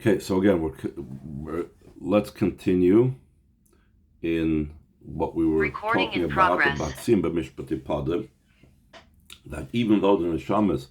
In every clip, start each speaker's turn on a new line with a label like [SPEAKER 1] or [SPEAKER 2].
[SPEAKER 1] Okay, so again, let's continue in what we were talking about bמשפט תפדה, that even though the neshamas,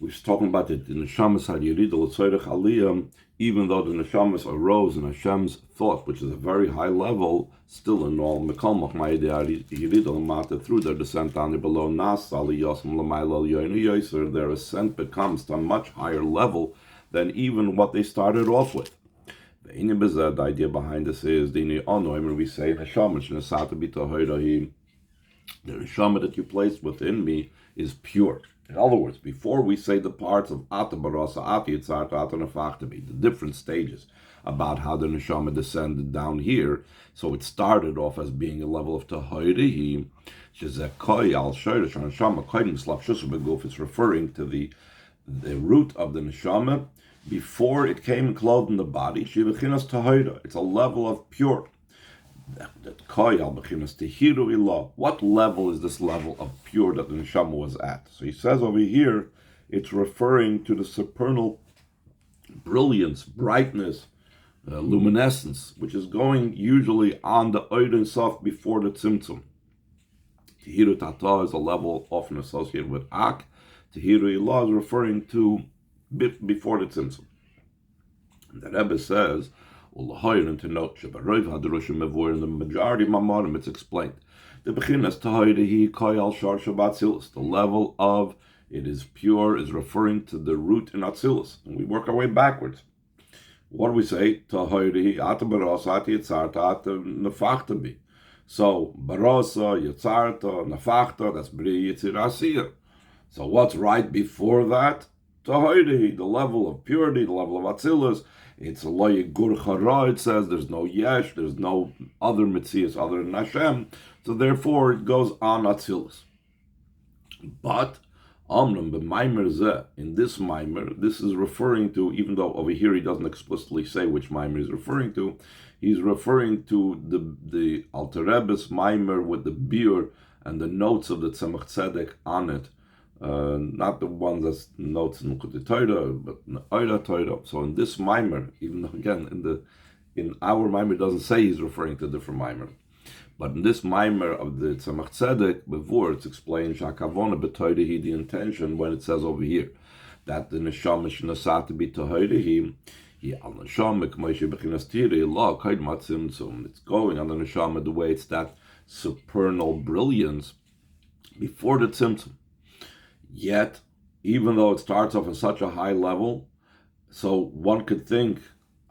[SPEAKER 1] we were talking about it, the neshamas had yerida l'tzorech aliyah, even though the neshamas arose in Hashem's thought, which is a very high level, still in all mekal machmai yerida l'mata, through their descent down the below nas aliyosam l'mayla yoynu yoser, their ascent becomes to a much higher level than even what they started off with. The idea behind this is when we say the neshama that you placed within me is pure. In other words, before we say the parts of ata barasa, ata yitzarta, ata nefachtabi, the different stages about how the neshama descended down here, so it started off as being a level of tahoirehi, it's referring to the root of the neshama before it came clothed in the body. It's a level of pure. What level is this level of pure that the neshama was at? So he says over here, it's referring to the supernal brilliance, brightness, luminescence, which is going usually on the Oiden Sof before the Tzimtzum. Tehiru Tata is a level often associated with Ak. Tehiru Ilah is referring to before the Tzimtzum. The Rebbe says, and to note, in the majority of Mamorim, it's explained. The level of it is pure is referring to the root in Atzilus. And we work our way backwards. What do we say? So, barasa, yitzarta, nefachta, that's bri yitzirasiyah. So what's right before that? The level of purity, the level of Atzilus. It's a lo yigur chara, it says there's no yesh, there's no other mitzias other than Hashem. So therefore it goes on Atzilus. But Amram b'maimer zeh, in this maimer, this is referring to, even though over here he doesn't explicitly say which maimer he's referring to, he's referring to the Alter Rebbe's maimer with the beer and the notes of the Tzemach Tzedek on it. Not the ones that's notes in Likutei Torah, but in Oira Torah. So in this mimer, even though again in our mimer it doesn't say he's referring to a different mimer, but in this mimer of the Tzemach Tzedek before it's explained Shakavona b'Torah, the intention when it says over here that the neshama shenasat be toheirehi, al neshama k'moshe b'chinas tirei la kaid matzimtzum. It's going on the neshama the way it's that supernal brilliance before the tzimtzum. Yet, even though it starts off at such a high level, so one could think,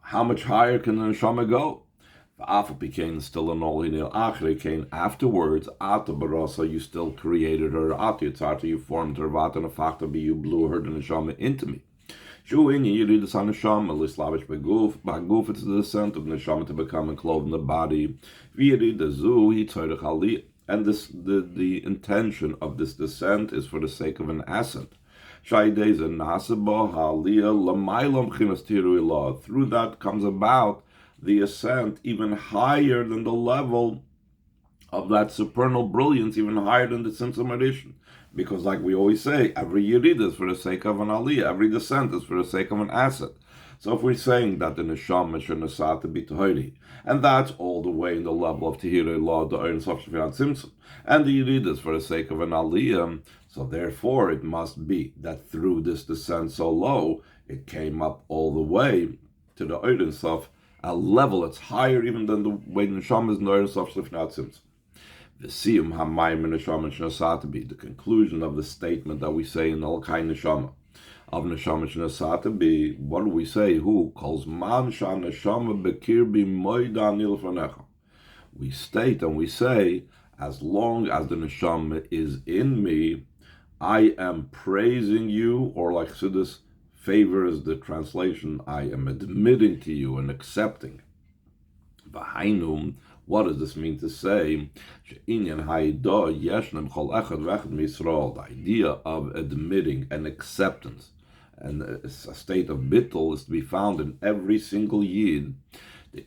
[SPEAKER 1] how much higher can the neshama go? Became still an all came afterwards. Ata barasa, you still created her. Ata yitzarta, you formed her. Vata nefachta, you blew her the neshama into me. Shuin yiridus haneshama lislavish beguf. Baguf, it's the descent of the neshama to become enclosed in the body. V'yiridazu hitzarich aliyah. And this, the intention of this descent is for the sake of an ascent. Through that comes about the ascent even higher than the level of that supernal brilliance, even higher than the Tzimtzum edition. Because like we always say, every yirid is for the sake of an aliyah, every descent is for the sake of an ascent. So if we're saying that the neshama shenasat to be tahiri, and that's all the way in the level of tahiri law, the earn sof tzimtzum, and the yirid is for the sake of an aliyah, so therefore it must be that through this descent so low, it came up all the way to the earn sof, a level that's higher even than the way the neshama is in the earn sof tzimtzum. The siyum hamayim neshama shenasat to be the conclusion of the statement that we say in Al Kai Neshama. Of neshama shenasat be, what do we say? Who calls man shan neshama bekirbi moidan ilfanecha? We state and we say, as long as the neshama is in me, I am praising you, or like Siddur favors the translation, I am admitting to you and accepting. V'hainum, what does this mean to say? The idea of admitting and acceptance and a state of bittul is to be found in every single yid. The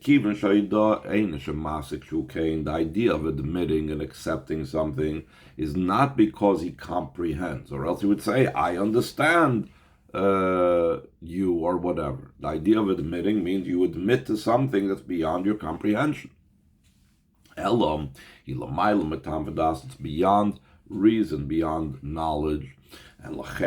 [SPEAKER 1] idea of admitting and accepting something is not because he comprehends, or else he would say, I understand you or whatever. The idea of admitting means you admit to something that's beyond your comprehension. Elam, it's beyond reason, beyond knowledge. And that's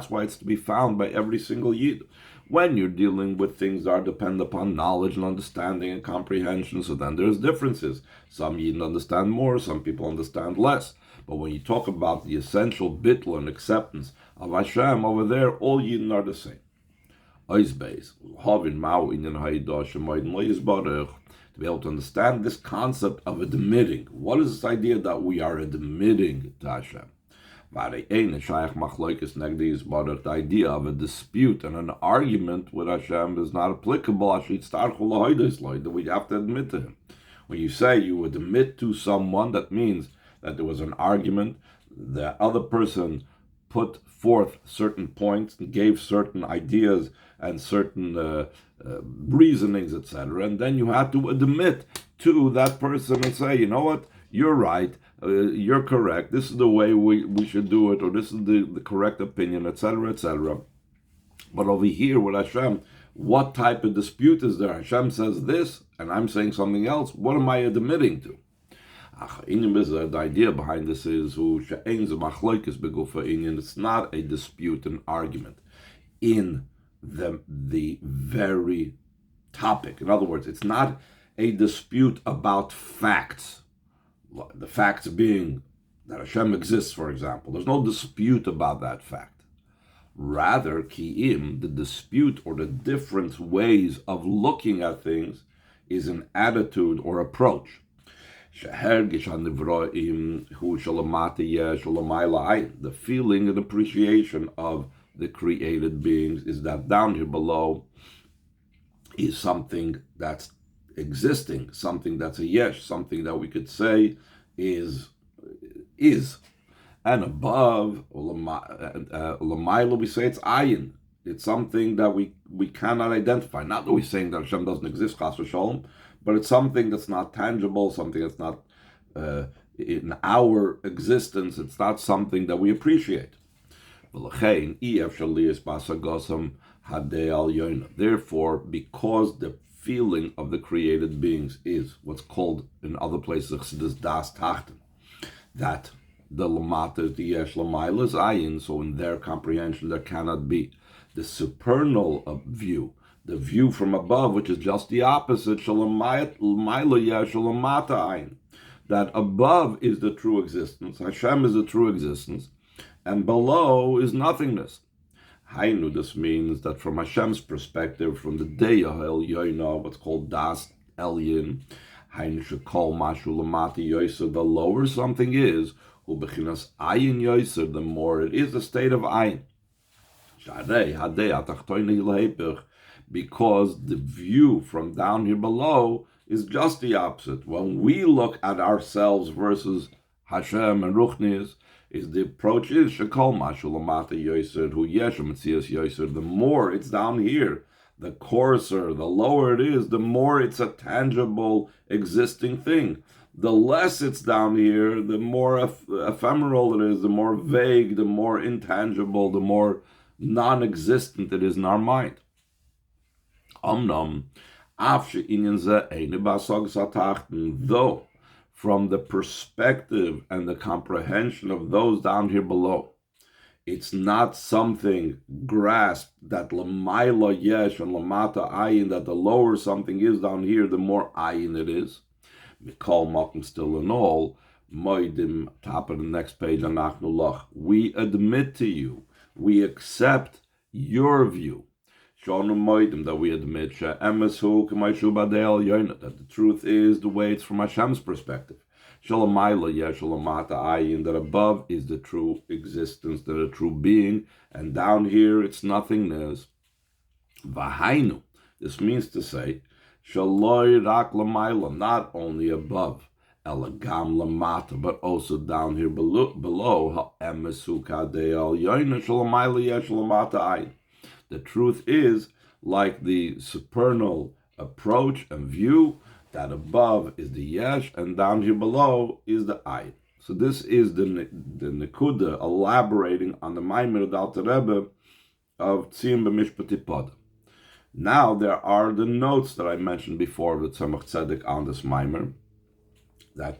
[SPEAKER 1] why it's to be found by every single Yid. When you're dealing with things that are dependent upon knowledge and understanding and comprehension, so then there's differences. Some Yid understand more, some people understand less. But when you talk about the essential bittul and acceptance of Hashem, over there, all Yidden are the same. To be able to understand this concept of admitting. What is this idea that we are admitting to Hashem? The idea of a dispute and an argument with Hashem is not applicable. That we have to admit to Him. When you say you admit to someone, that means that there was an argument, the other person put forth certain points and gave certain ideas and certain reasonings, etc. And then you had to admit to that person and say, you know what, you're right, you're correct, this is the way we should do it, or this is the correct opinion, etc., etc. But over here with Hashem, what type of dispute is there? Hashem says this, and I'm saying something else. What am I admitting to? The idea behind this is it's not a dispute, an argument in the very topic. In other words, it's not a dispute about facts. The facts being that Hashem exists, for example. There's no dispute about that fact. Rather, ki'im, the dispute or the different ways of looking at things is an attitude or approach. The feeling and appreciation of the created beings is that down here below is something that's existing, something that's a yesh, something that we could say is. And above, Lamaila, we say it's ayin. It's something that we cannot identify. Not that we're saying that Hashem doesn't exist, chas v'sholom, but it's something that's not tangible, something that's not in our existence. It's not something that we appreciate. Therefore, because the feeling of the created beings is what's called in other places das tachten, that the lamata is the yesh, lamayla is ayin, so in their comprehension there cannot be the supernal view, the view from above, which is just the opposite, shalamayla yesh, lamata ayin, that above is the true existence, Hashem is the true existence, and below is nothingness. Hainu, this means that from Hashem's perspective, from the day of Yoina, what's called Das Elyin, Hainu Shekol Mashu Lamati Yoiser, the lower something is, Hu Bechinas Ayin Yoiser, the more it is a state of Ayin. Because the view from down here below is just the opposite. When we look at ourselves versus Hashem and Ruchnis, is the approach is Shekol Mashu Lamata Yoiser, Hu Yeshem Metzias Yoiser, the more it's down here, the coarser, the lower it is, the more it's a tangible, existing thing. The less it's down here, the more ephemeral it is, the more vague, the more intangible, the more non-existent it is in our mind. Though, from the perspective and the comprehension of those down here below, it's not something grasped that lamayla yesh and lamata ayin, that the lower something is down here, the more ayin it is. Mikol makom, still in all, moedim, top of the next page, anachnu lach, we admit to you, we accept your view. Shonu moedim, that we admit, she'emesu k'maishu badei yoina, that the truth is the way it's from Hashem's perspective. Shalamayla yesh lamata ayin, that above is the true existence, the true being, and down here it's nothingness. Vahainu, this means to say, shaloi rak lamayla, not only above, elagam lamata, but also down here below, ha'emesu kadei yoina, shalamayla yesh lamata ayin. The truth is, like the supernal approach and view, that above is the yesh, and down here below is the ayin. So this is the Nekuda elaborating on the Maimer of the Alter Rebbe of ציון במשפט תפדה. Now there are the notes that I mentioned before with Tzemach Tzedek on this Maimer. That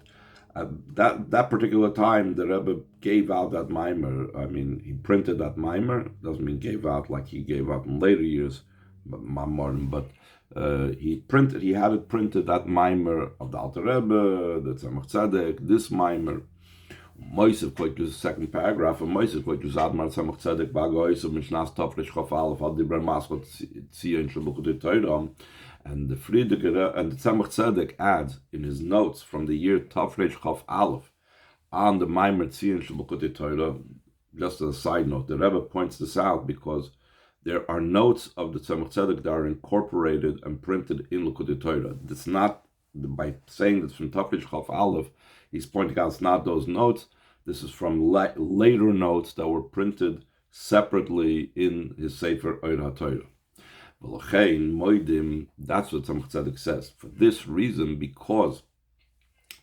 [SPEAKER 1] particular time the Rebbe gave out that Maimer. I mean, he printed that Maimer. Doesn't mean gave out like he gave out in later years, but he had it printed, that Maimer of the Alter Rebbe, the Tzemach Tzedek, this Maimer. Moisev quite the second paragraph, and Moisev quite the Zadmar Tzemach Tzedek Bagoyso Mishnas Tofresh Chafal of Dibra Maskot ציון Shabukut Torah, and the Friedrich and the Tzemach Tzedek adds in his notes from the year Tofresh Chaf Aleph on the Maimer ציון Shabukut Torah. Just as a side note, the Rebbe points this out because there are notes of the Tzemach Tzedek that are incorporated and printed in Likutei Torah. It's not by saying that it's from Tafresh Chaf Aleph. He's pointing out it's not those notes. This is from later notes that were printed separately in his Sefer Or HaTorah. That's what Tzemach Tzedek says. For this reason, because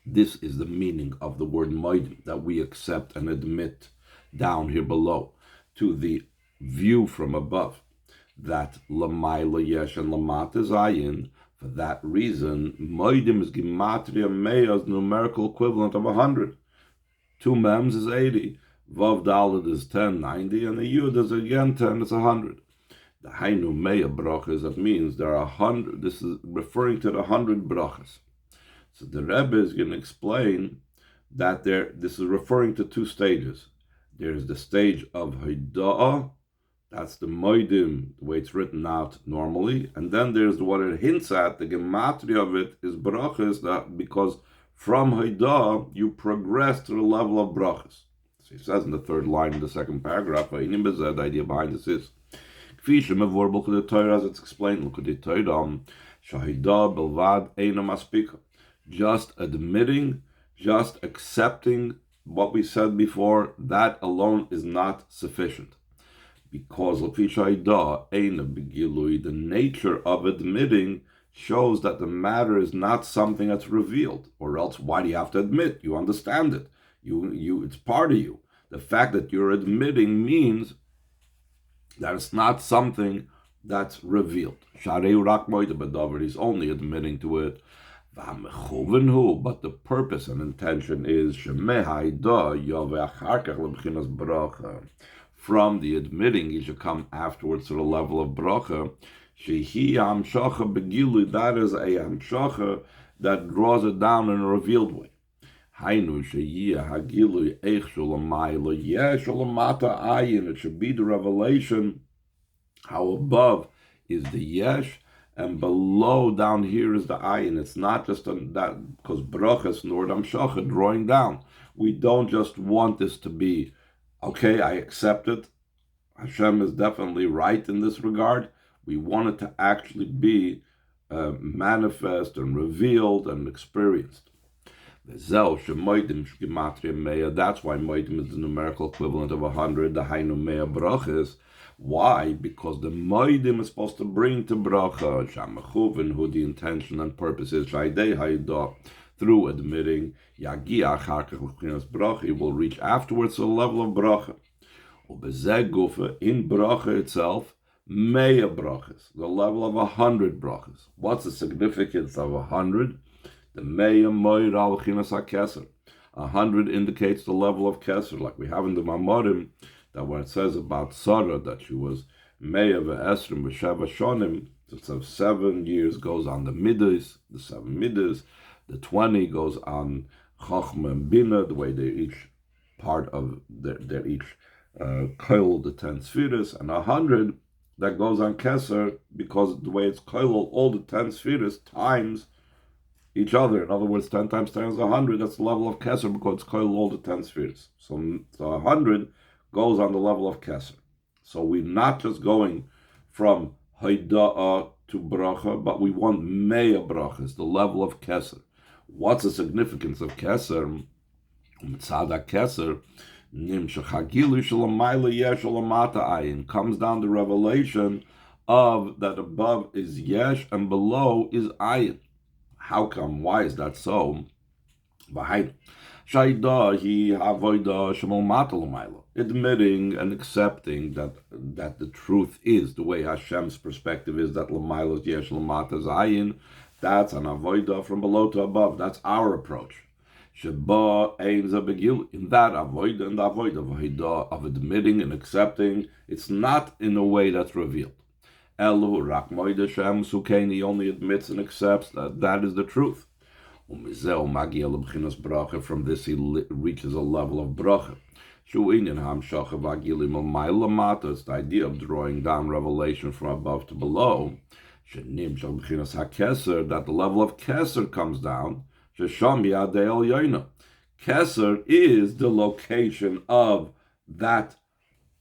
[SPEAKER 1] this is the meaning of the word moidim, that we accept and admit down here below, to the view from above, that Lamayla Yesh and Lamat is Ayin. For that reason, Moidim is Gematria Meya's numerical equivalent of 100. 2 Mems is 80, Vav Dalet is 10, 90, and the Yud is again 10, it's 100. The Hainu Meya brachas, that means there are 100, this is referring to the 100 brachas. So the Rebbe is going to explain that this is referring to 2 stages. There's the stage of Haida'ah, that's the Moidim, the way it's written out normally. And then there's what it hints at, the gematria of it is brachas, that because from Haida'ah you progress to the level of brachas. So he says in the 3rd line in the 2nd paragraph, the idea behind this is, as it's explained, just admitting, just accepting what we said before, that alone is not sufficient. Because the nature of admitting shows that the matter is not something that's revealed, or else why do you have to admit? You understand it. It's part of you. The fact that you're admitting means that it's not something that's revealed. He's only admitting to it. But the purpose and intention is from the admitting, you should come afterwards to the level of bracha. That is a hamshacha that draws it down in a revealed way. It should be the revelation how above is the yesh and below down here is the ayin. It's not just that, because brachas nor hamshacha drawing down. We don't just want this to be, okay, I accept it. Hashem is definitely right in this regard. We want it to actually be manifest and revealed and experienced. That's why moidim is the numerical equivalent of 100, the hainu mea brachas. Why? Because the moidim is supposed to bring to bracha, shamachuvin, who the intention and purpose is, shaydei haydah, through admitting, yagia bracha, it will reach afterwards to the level of bracha. In bracha itself, mea brachas, the level of 100 brachas. What's the significance of 100? The mea moir al chinas ha-keser. 100 indicates the level of keser, like we have in the Mamorim, that when it says about Sarah, that she was mea ve'esrim v'sheva shonim, so 7 years goes on the midas, the 7 midas, the 20 goes on chachma and bina, the way they each part of their each koil, the 10 spheres, and 100 that goes on keser, because the way it's koil, all the 10 spheres times each other. In other words, 10 times 10 is 100. That's the level of keser, because it's koil all the 10 spheres. So 100 goes on the level of keser. So we're not just going from haida'ah to bracha, but we want mea brachas, the level of keser. What's the significance of keser? Mitzada keser comes down the revelation of that above is yesh and below is ayin. How come? Why is that so? Shaidahi avoida shemomata l'mayla. Admitting and accepting that the truth is, the way Hashem's perspective is, that l'mayla is yesh l'mata zayin. That's an avoida from below to above. That's our approach. Sheba ein ze begil. In that avoida and avoida of admitting and accepting, it's not in a way that's revealed. Elu rak moide shem sukein. He only admits and accepts that is the truth. From this he reaches a level of bracha. It's the idea of drawing down revelation from above to below. That the level of keser comes down. Keser is the location of that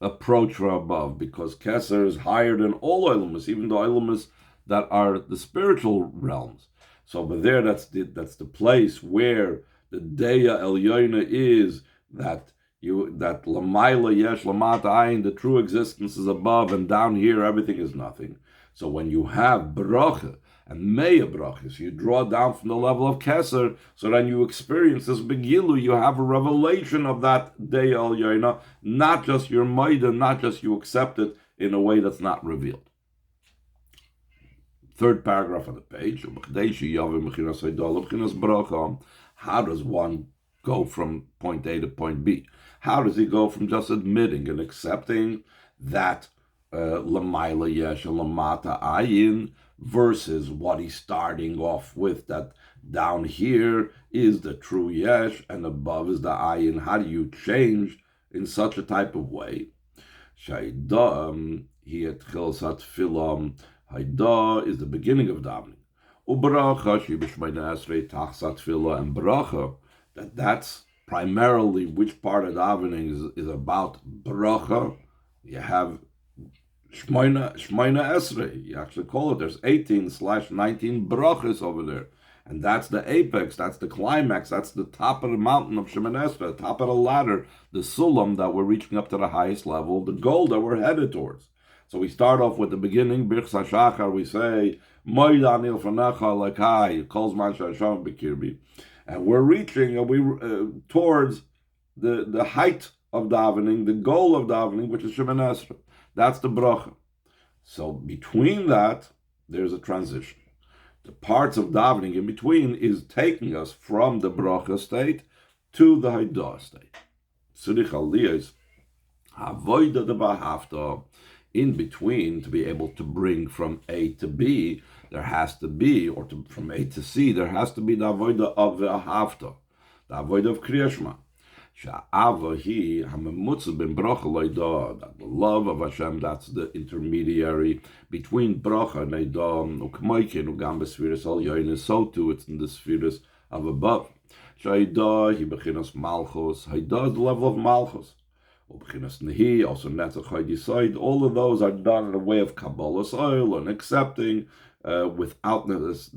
[SPEAKER 1] approach from above, because keser is higher than all olamas, even the olamas that are the spiritual realms. So, but there, that's the place where the Deya Elyoina is, that Lamaila Yesh Lamata Ayin, the true existence is above, and down here everything is nothing. So when you have bracha and meya brachas, you draw down from the level of keser, so then you experience this begilu, you have a revelation of that Deya Elyoina, not just your maida, not just you accept it in a way that's not revealed. Third paragraph on the page. How does one go from point A to point B? How does he go from just admitting and accepting that Lamaila Yesh Lamata Ayin versus what he's starting off with, that down here is the true Yesh and above is the Ayin? How do you change in such a type of way? Shaidam hietchil satfilam. Haida is the beginning of davening. Ubaracha shibishmayna esrei tachsat tefillah, and bracha, that's primarily which part of davening is about bracha. You have shmayna esrei. You actually call it. There's 18/19 brachas over there, and that's the apex. That's the climax. That's the top of the mountain of Shemoneh Esrei, the top of the ladder, the sulam that we're reaching up to the highest level, the goal that we're headed towards. So we start off with the beginning, Birchas HaShachar, we say, Moed Anil Fanecha Lekai, Kol Zman She'Hashem B'Kirbi. And we're reaching towards the height of davening, the goal of davening, which is Shemoneh Esrei. That's the bracha. So between that, there's a transition. The parts of davening in between is taking us from the bracha state to the Haidah state. Tzurich Aliyah is Havoida de Bahafta. In between, to be able to bring from A to B, there has to be, or from A to C, there has to be the avodah of the hafta, the avodah of kriyashma. Sha'avahi hamemutza ben bracha loida, that the love of Hashem, that's the intermediary between bracha and eidam, ukmoikin ugam b'sfiras al yoyin, so too it's in the spheres of above. Sha'ida hi bechinas malchus, haida is the level of malchus. Also all of those are done in a way of Kabbalah's oil and accepting without this.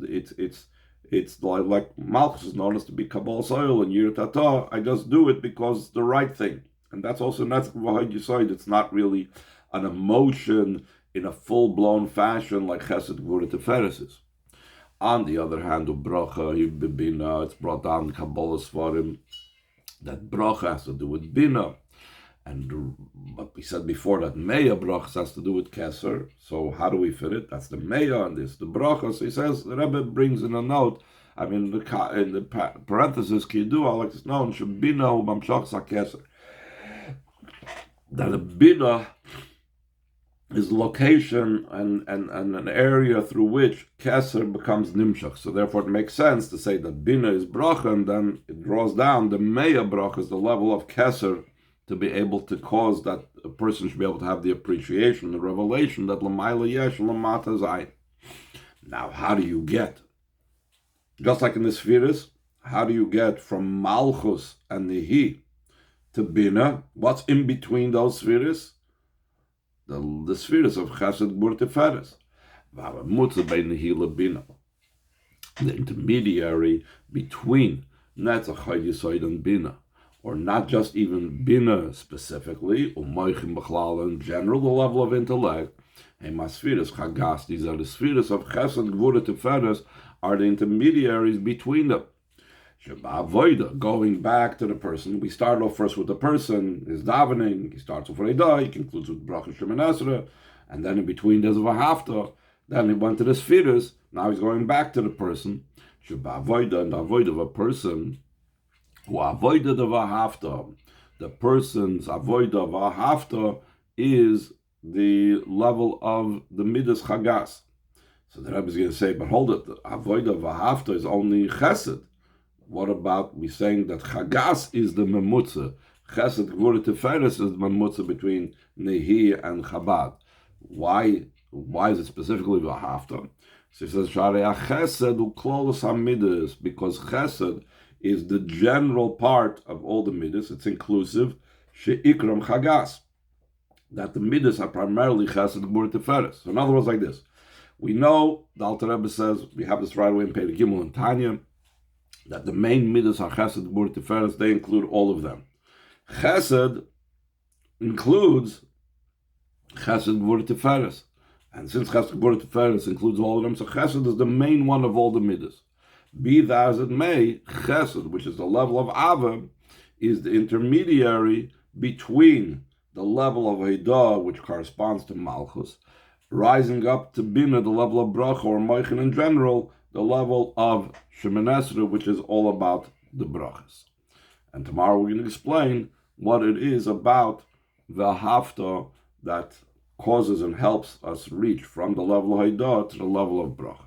[SPEAKER 1] It's like Malchus is known as to be Kabbalah's oil and Yir Tata. I just do it because it's the right thing, and that's also Netzach. It's not really an emotion in a full-blown fashion like Chesed Gvura Teferes is. On the other hand, Bracha Bina, it's brought down Kabbalah's for him that Bracha has to do with Bina. And what we said before, that Meya brachas has to do with Keser. So how do we fit it? That's the Meya and this the bracha. So he says, the Rebbe brings in a note, I mean, in the parenthesis, Kidu, like it's known, Shebina u'bamshach sa Keser. That a Bina is location and an area through which Keser becomes Nimshach. So therefore it makes sense to say that Bina is bracha, and then it draws down the Meya bracha is the level of Keser, to be able to cause that a person should be able to have the appreciation, the revelation that Lamaila Yesh Lamata Zayin. Now, how do you get, just like in the spheres, how do you get from Malchus and Nihi to Bina? What's in between those spheres? The spheres of Chesed Gvura Teferes. The intermediary between Netzach Yisod and Bina, or not just even Bina specifically, Umaychim B'chlal in general, the level of intellect, Hemasfiras Chagas, these are the spheres of Chesed Gvura Teferes, are the intermediaries between them. Avoida, going back to the person. We start off first with the person, is davening. He starts with Reidah, he concludes with Bracha Shemin Esrei, and then in between there's a Vahafta. Then he went to the Spheres. Now he's going back to the person. Avoida, and the avoid of a person who avoided the Vahafta. The person's avoida Vahafta is the level of the Midas Chagas. So the Rebbe is going to say, but hold it, the avoida Vahafta is only Chesed. What about we saying that Chagas is the Memutza? Chesed Gvura Tiferes is the Memutza between Nehi and Chabad. Why is it specifically Vahafta? So he says, Shariach Chesed u'klolos hamidas, because Chesed is the general part of all the midas. It's inclusive. She'ikram Chagas. That the midas are primarily Chesed Gvura Tiferes. So in other words, like this. We know, the Alter Rebbe says, we have this right away in Perek Gimel and Tanya, that the main midas are Chesed, Gvura, Tiferes. They include all of them. Chesed includes Chesed, Gvura, Tiferes. And since Chesed, Gvura, Tiferes includes all of them, so Chesed is the main one of all the midas. Be that as it may, Chesed, which is the level of Ava, is the intermediary between the level of Heidah, which corresponds to Malchus, rising up to Bina, the level of Bracha, or Moichin in general, the level of Shemin Esrei, which is all about the brachas. And tomorrow we're going to explain what it is about the hafta that causes and helps us reach from the level of Haidah to the level of bracha.